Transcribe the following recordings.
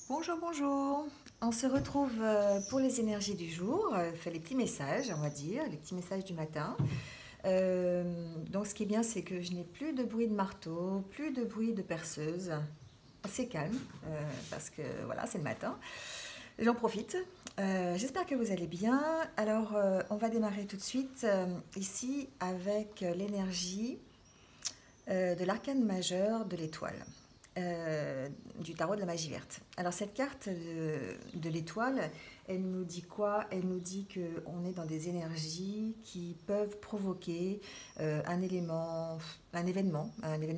Bonjour, bonjour. On se retrouve pour les énergies du jour, fait les petits messages, on va dire, les petits messages du matin. Donc ce qui est bien, c'est que je n'ai plus de bruit de marteau, plus de bruit de perceuse. C'est calme, parce que voilà, c'est le matin. J'en profite. J'espère que vous allez bien. Alors, on va démarrer tout de suite ici avec l'énergie de l'arcane majeur de l'étoile, du tarot de la magie verte. Alors cette carte de l'étoile, elle nous dit quoi? Elle nous dit qu'on est dans des énergies qui peuvent provoquer un événement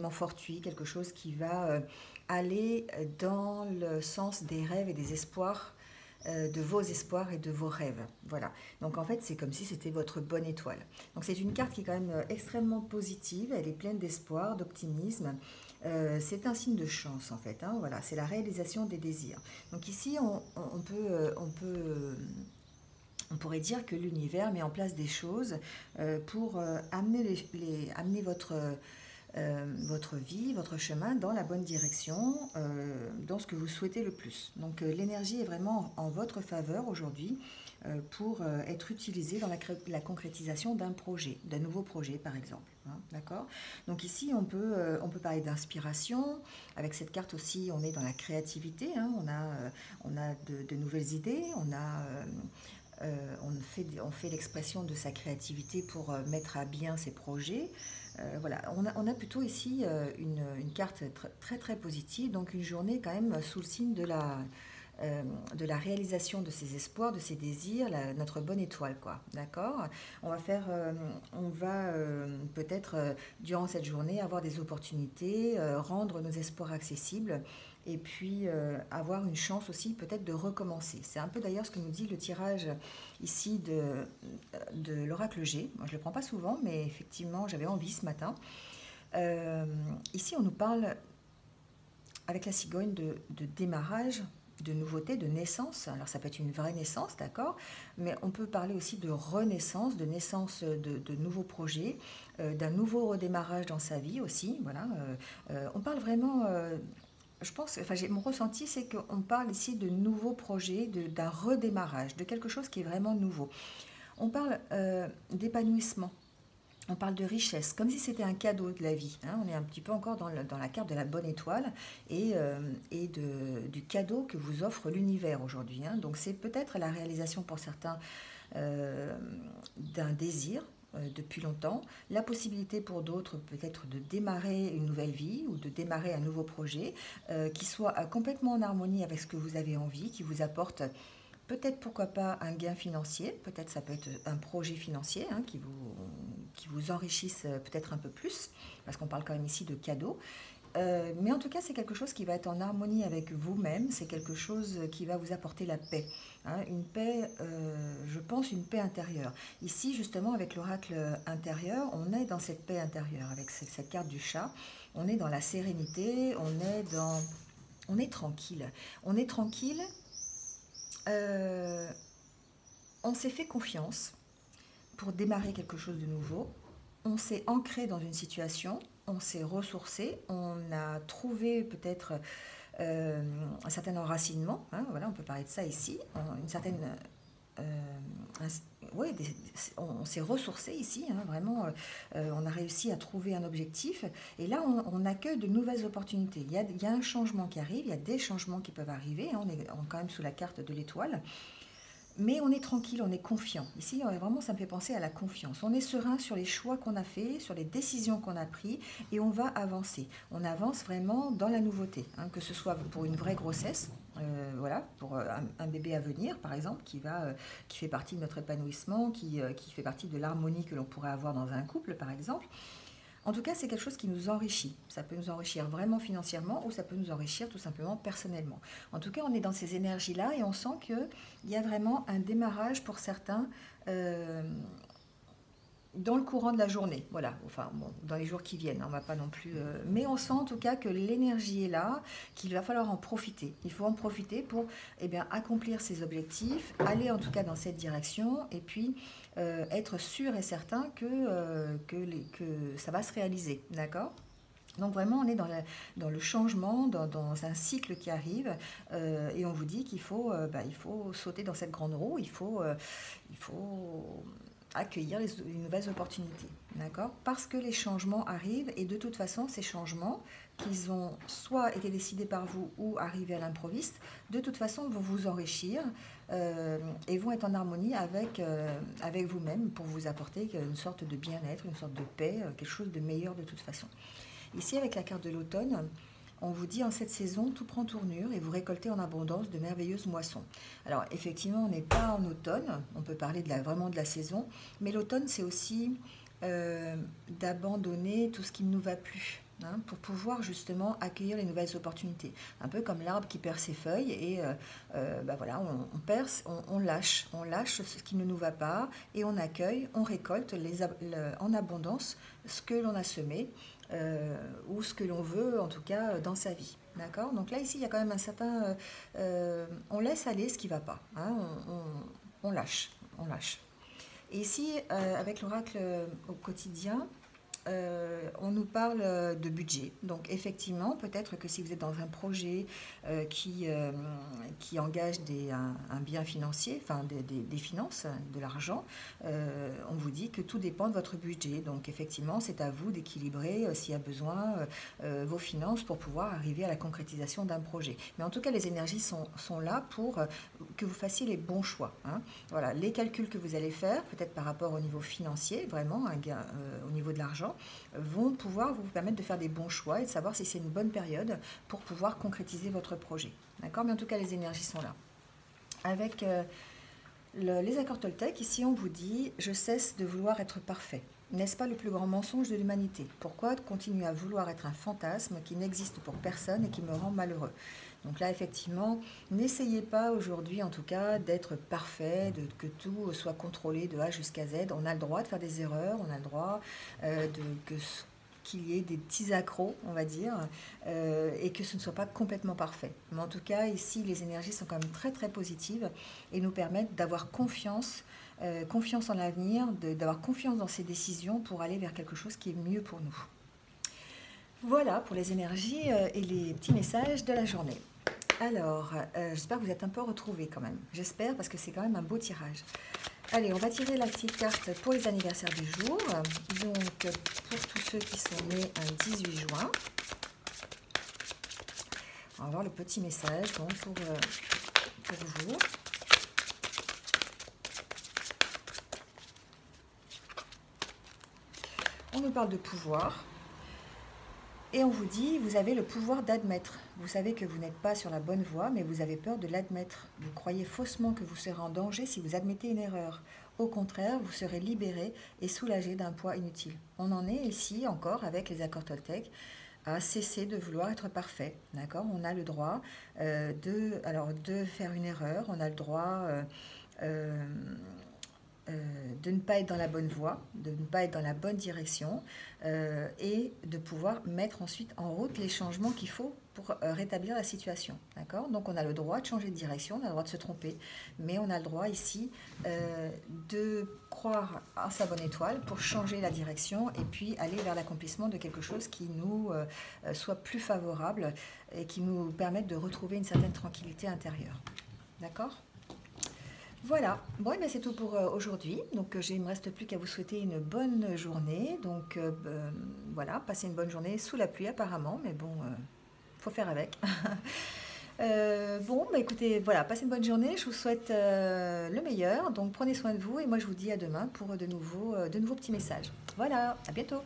fortuit, quelque chose qui va aller dans le sens des rêves et des espoirs, de vos espoirs et de vos rêves. Voilà. Donc en fait, c'est comme si c'était votre bonne étoile. Donc c'est une carte qui est quand même extrêmement positive, elle est pleine d'espoir, d'optimisme. C'est un signe de chance en fait, hein, voilà, c'est la réalisation des désirs. Donc ici, on pourrait dire que l'univers met en place des choses pour amener votre vie, votre chemin dans la bonne direction, dans ce que vous souhaitez le plus. Donc l'énergie est vraiment en votre faveur aujourd'hui pour être utilisée dans la concrétisation d'un projet, d'un nouveau projet par exemple. Hein, d'accord. Donc ici on peut parler d'inspiration. Avec cette carte aussi, on est dans la créativité. Hein, on a de nouvelles idées, on fait l'expression de sa créativité pour mettre à bien ses projets. Voilà, on a plutôt ici une carte très très positive, donc une journée quand même sous le signe de la réalisation de ses espoirs, de ses désirs, notre bonne étoile, quoi. D'accord. On va peut-être durant cette journée avoir des opportunités, rendre nos espoirs accessibles et puis avoir une chance aussi peut-être de recommencer. C'est un peu d'ailleurs ce que nous dit le tirage ici de l'oracle G. Moi, je ne le prends pas souvent, mais effectivement, j'avais envie ce matin. Ici, on nous parle avec la cigogne de démarrage, de nouveauté, de naissance. Alors ça peut être une vraie naissance, d'accord, mais on peut parler aussi de renaissance, de naissance de nouveaux projets, d'un nouveau redémarrage dans sa vie aussi. Voilà, on parle vraiment. Je pense, enfin, mon ressenti, c'est qu'on parle ici de nouveaux projets, d'un redémarrage, de quelque chose qui est vraiment nouveau. On parle d'épanouissement, on parle de richesse, comme si c'était un cadeau de la vie. Hein. On est un petit peu encore dans la carte de la bonne étoile du cadeau que vous offre l'univers aujourd'hui. Hein. Donc c'est peut-être la réalisation pour certains euh, d'un désir depuis longtemps, la possibilité pour d'autres peut-être de démarrer une nouvelle vie ou de démarrer un nouveau projet qui soit complètement en harmonie avec ce que vous avez envie, qui vous apporte peut-être pourquoi pas un gain financier, peut-être ça peut être un projet financier hein, qui vous enrichisse peut-être un peu plus, parce qu'on parle quand même ici de cadeaux. Mais en tout cas, c'est quelque chose qui va être en harmonie avec vous-même, c'est quelque chose qui va vous apporter la paix. Hein, une paix, je pense, une paix intérieure. Ici, justement, avec l'oracle intérieur, on est dans cette paix intérieure, avec cette carte du chat, on est dans la sérénité, on est tranquille. On est tranquille, euh, on s'est fait confiance pour démarrer quelque chose de nouveau. On s'est ancré dans une situation, on s'est ressourcé, on a trouvé peut-être un certain enracinement. Hein, voilà, on peut parler de ça ici, une certaine ouais, on s'est ressourcé ici, hein, vraiment, on a réussi à trouver un objectif, et là on accueille de nouvelles opportunités. Il y a un changement qui arrive, il y a des changements qui peuvent arriver, hein, on est quand même sous la carte de l'étoile, mais on est tranquille, on est confiant. Ici, vraiment, ça me fait penser à la confiance. On est serein sur les choix qu'on a faits, sur les décisions qu'on a prises, et on va avancer. On avance vraiment dans la nouveauté, hein, que ce soit pour une vraie grossesse, voilà, pour un bébé à venir, par exemple, qui fait partie de notre épanouissement, qui fait partie de l'harmonie que l'on pourrait avoir dans un couple, par exemple. En tout cas, c'est quelque chose qui nous enrichit. Ça peut nous enrichir vraiment financièrement ou ça peut nous enrichir tout simplement personnellement. En tout cas, on est dans ces énergies-là et on sent qu'il y a vraiment un démarrage pour certains euh, dans le courant de la journée. Voilà, enfin, bon, dans les jours qui viennent, hein, on va pas non plus. Mais on sent en tout cas que l'énergie est là, qu'il va falloir en profiter. Il faut en profiter pour eh bien, accomplir ses objectifs, aller en tout cas dans cette direction et puis être sûr et certain que ça va se réaliser. D'accord. Donc vraiment, on est dans le changement, dans un cycle qui arrive, et on vous dit qu'il faut, il faut sauter dans cette grande roue, il faut accueillir les nouvelles opportunités, d'accord? Parce que les changements arrivent, et de toute façon, ces changements, qu'ils ont soit été décidés par vous ou arrivés à l'improviste, de toute façon, vont vous enrichir, et vont être en harmonie avec vous-même pour vous apporter une sorte de bien-être, une sorte de paix, quelque chose de meilleur de toute façon. Ici, avec la carte de l'automne, on vous dit en cette saison, tout prend tournure et vous récoltez en abondance de merveilleuses moissons. Alors effectivement, on n'est pas en automne, on peut parler vraiment de la saison, mais l'automne, c'est aussi d'abandonner tout ce qui ne nous va plus, hein, pour pouvoir justement accueillir les nouvelles opportunités. Un peu comme l'arbre qui perd ses feuilles et voilà, on perce, on lâche ce qui ne nous va pas et on accueille, on récolte en abondance ce que l'on a semé, ou ce que l'on veut en tout cas dans sa vie. D'accord? Donc là ici il y a quand même un certain... on laisse aller ce qui ne va pas, hein, on lâche, on lâche. Et ici avec l'oracle au quotidien, on nous parle de budget. Donc effectivement, peut-être que si vous êtes dans un projet qui engage un bien financier, enfin des finances, de l'argent, on vous dit que tout dépend de votre budget. Donc effectivement, c'est à vous d'équilibrer s'il y a besoin vos finances pour pouvoir arriver à la concrétisation d'un projet. Mais en tout cas, les énergies sont là pour que vous fassiez les bons choix, hein. Voilà, les calculs que vous allez faire, peut-être par rapport au niveau financier, vraiment un gain, au niveau de l'argent, vont pouvoir vous permettre de faire des bons choix et de savoir si c'est une bonne période pour pouvoir concrétiser votre projet. D'accord? Mais en tout cas, les énergies sont là. Avec les accords Toltec, ici on vous dit « Je cesse de vouloir être parfait ». N'est-ce pas le plus grand mensonge de l'humanité? Pourquoi continuer à vouloir être un fantasme qui n'existe pour personne et qui me rend malheureux? Donc là, effectivement, n'essayez pas aujourd'hui, en tout cas, d'être parfait, que tout soit contrôlé de A jusqu'à Z. On a le droit de faire des erreurs, on a le droit qu'il y ait des petits accros, on va dire, et que ce ne soit pas complètement parfait. Mais en tout cas, ici, les énergies sont quand même très, très positives et nous permettent d'avoir confiance en l'avenir, d'avoir confiance dans ses décisions pour aller vers quelque chose qui est mieux pour nous. Voilà pour les énergies et les petits messages de la journée. Alors, j'espère que vous êtes un peu retrouvés quand même. J'espère, parce que c'est quand même un beau tirage. Allez, on va tirer la petite carte pour les anniversaires du jour. Donc, pour tous ceux qui sont nés un 18 juin. On va voir le petit message donc, pour vous. On nous parle de pouvoir. Et on vous dit, vous avez le pouvoir d'admettre. Vous savez que vous n'êtes pas sur la bonne voie, mais vous avez peur de l'admettre. Vous croyez faussement que vous serez en danger si vous admettez une erreur. Au contraire, vous serez libéré et soulagé d'un poids inutile. On en est ici encore avec les accords Toltec à cesser de vouloir être parfait. D'accord? On a le droit de faire une erreur, on a le droit de ne pas être dans la bonne voie, de ne pas être dans la bonne direction, et de pouvoir mettre ensuite en route les changements qu'il faut pour rétablir la situation. D'accord? Donc on a le droit de changer de direction, on a le droit de se tromper, mais on a le droit ici de croire à sa bonne étoile pour changer la direction et puis aller vers l'accomplissement de quelque chose qui nous soit plus favorable et qui nous permette de retrouver une certaine tranquillité intérieure. D'accord? Voilà, bon, et bien c'est tout pour aujourd'hui. Donc il ne me reste plus qu'à vous souhaiter une bonne journée. Donc voilà, passez une bonne journée sous la pluie apparemment, mais bon, faut faire avec. Bon, bah écoutez, voilà, passez une bonne journée. Je vous souhaite le meilleur. Donc prenez soin de vous et moi je vous dis à demain pour de nouveaux petits messages. Voilà, à bientôt.